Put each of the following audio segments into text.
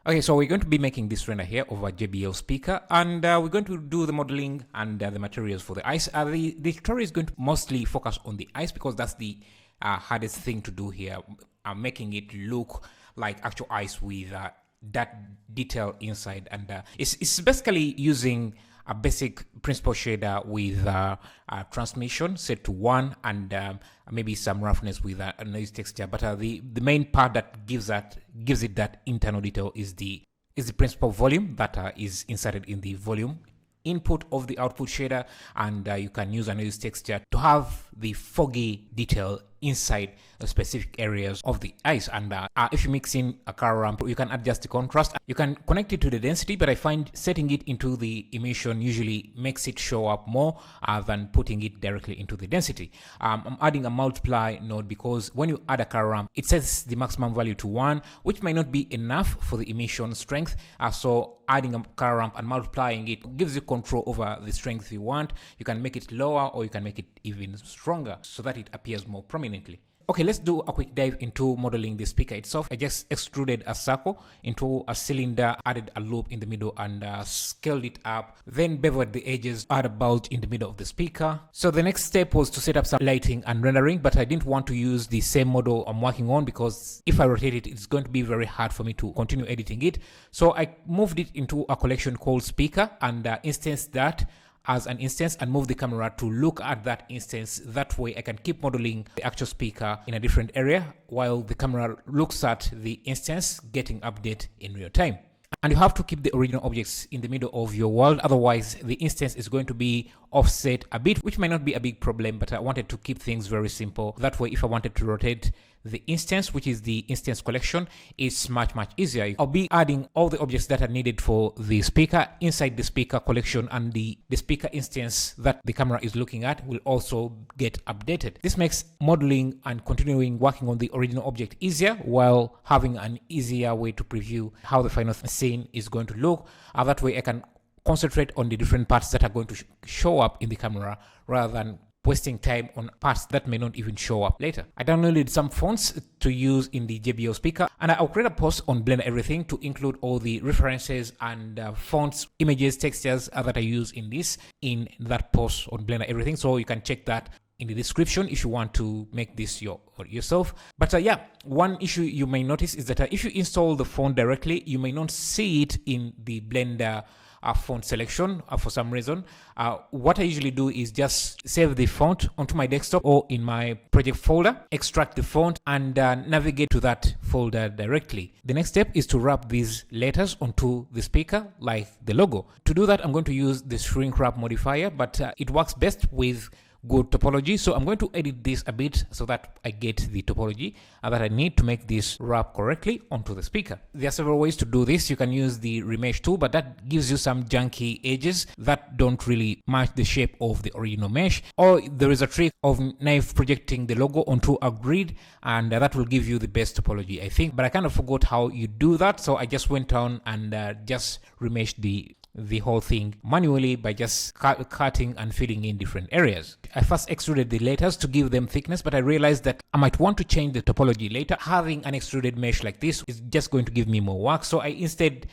Okay, so we're going to be making this render here over JBL speaker, and we're going to do the modeling and the materials for the eyes. The tutorial is going to mostly focus on the eyes because that's the hardest thing to do here, making it look like actual eyes with that detail inside. And it's basically using a basic principal shader with transmission set to 1 and maybe some roughness with a noise texture. But the main part that gives it that internal detail is the principal volume that is inserted in the volume input of the output shader, and you can use a noise texture to have the foggy detail inside specific areas of the eyes. And if you mix in a color ramp, you can adjust the contrast. You can connect it to the density, but I find setting it into the emission usually makes it show up more than putting it directly into the density. I'm adding a multiply node because when you add a color ramp, it sets the maximum value to 1, which might not be enough for the emission strength. So adding a color ramp and multiplying it gives you control over the strength you want. You can make it lower or you can make it even stronger so that it appears more prominently. Okay, let's do a quick dive into modeling the speaker itself. I just extruded a circle into a cylinder, added a loop in the middle and scaled it up, then beveled the edges, add a bulge in the middle of the speaker. So the next step was to set up some lighting and rendering, but I didn't want to use the same model I'm working on because if I rotate it, it's going to be very hard for me to continue editing it. So I moved it into a collection called speaker and instanced that as an instance and move the camera to look at that instance. That way I can keep modeling the actual speaker in a different area while the camera looks at the instance getting update in real time. And you have to keep the original objects in the middle of your world, otherwise the instance is going to be offset a bit, which might not be a big problem, but I wanted to keep things very simple. That way if I wanted to rotate the instance, which is the instance collection, is much easier. I'll be adding all the objects that are needed for the speaker inside the speaker collection, and the speaker instance that the camera is looking at will also get updated. This makes modeling and continuing working on the original object easier while having an easier way to preview how the final scene is going to look. That way I can concentrate on the different parts that are going to show up in the camera rather than wasting time on parts that may not even show up later. I downloaded some fonts to use in the JBL speaker, and I'll create a post on Blender Everything to include all the references and fonts, images, textures that I use in that post on Blender Everything. So you can check that in the description if you want to make this yourself. But yeah, one issue you may notice is that if you install the font directly, you may not see it in the Blender font selection for some reason. What I usually do is just save the font onto my desktop or in my project folder, extract the font and navigate to that folder directly. The next step is to wrap these letters onto the speaker like the logo. To do that, I'm going to use the shrink wrap modifier, but it works best with good topology. So I'm going to edit this a bit so that I get the topology that I need to make this wrap correctly onto the speaker. There are several ways to do this. You can use the remesh tool, but that gives you some junky edges that don't really match the shape of the original mesh. Or there is a trick of knife projecting the logo onto a grid, and that will give you the best topology, I think. But I kind of forgot how you do that, so I just went on and just remeshed the whole thing manually by just cutting and filling in different areas. I first extruded the letters to give them thickness, but I realized that I might want to change the topology later. Having an extruded mesh like this is just going to give me more work, so I instead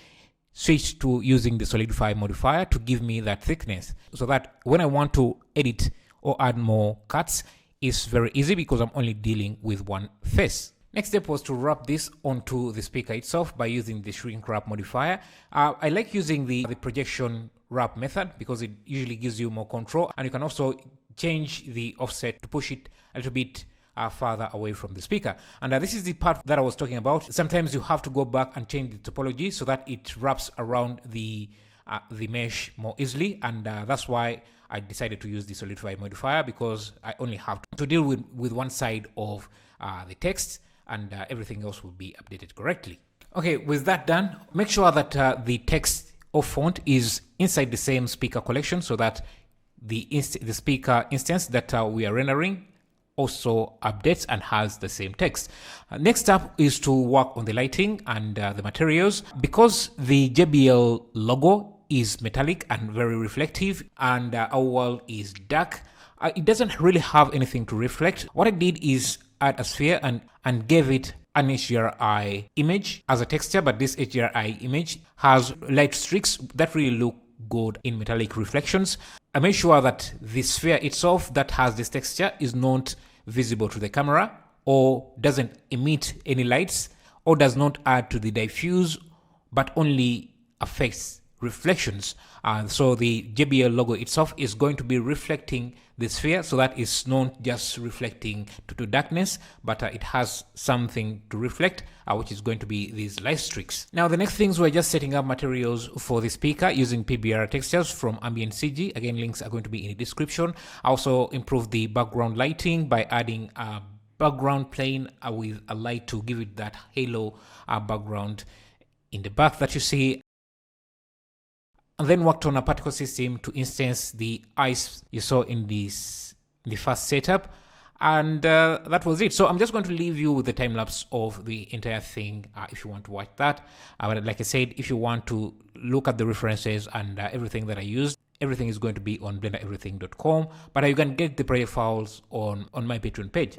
switched to using the solidify modifier to give me that thickness, so that when I want to edit or add more cuts, it's very easy because I'm only dealing with one face. Next step was to wrap this onto the speaker itself by using the shrink wrap modifier. I like using the projection wrap method because it usually gives you more control, and you can also change the offset to push it a little bit farther away from the speaker. And this is the part that I was talking about. Sometimes you have to go back and change the topology so that it wraps around the mesh more easily, and that's why I decided to use the solidify modifier, because I only have to deal with one side of the text, and everything else will be updated correctly. Okay, with that done, make sure that the text or font is inside the same speaker collection so that the speaker instance that we are rendering also updates and has the same text. Next up is to work on the lighting and the materials. Because the JBL logo is metallic and very reflective, and our world is dark, it doesn't really have anything to reflect. What I did is add a sphere and gave it an HDRI image as a texture, but this HDRI image has light streaks that really look good in metallic reflections. I made sure that the sphere itself that has this texture is not visible to the camera, or doesn't emit any lights, or does not add to the diffuse, but only affects reflections. So the JBL logo itself is going to be reflecting the sphere, so that is not just reflecting to darkness, but it has something to reflect, which is going to be these light streaks. Now the next things, we're just setting up materials for the speaker using PBR textures from Ambient CG. Again, links are going to be in the description. I also improved the background lighting by adding a background plane with a light to give it that halo background in the back that you see. And then worked on a particle system to instance the ice you saw in the first setup, and that was it. So I'm just going to leave you with the time lapse of the entire thing if you want to watch that. But like I said, if you want to look at the references and everything that I used, everything is going to be on blendereverything.com, but you can get the project files on my Patreon page.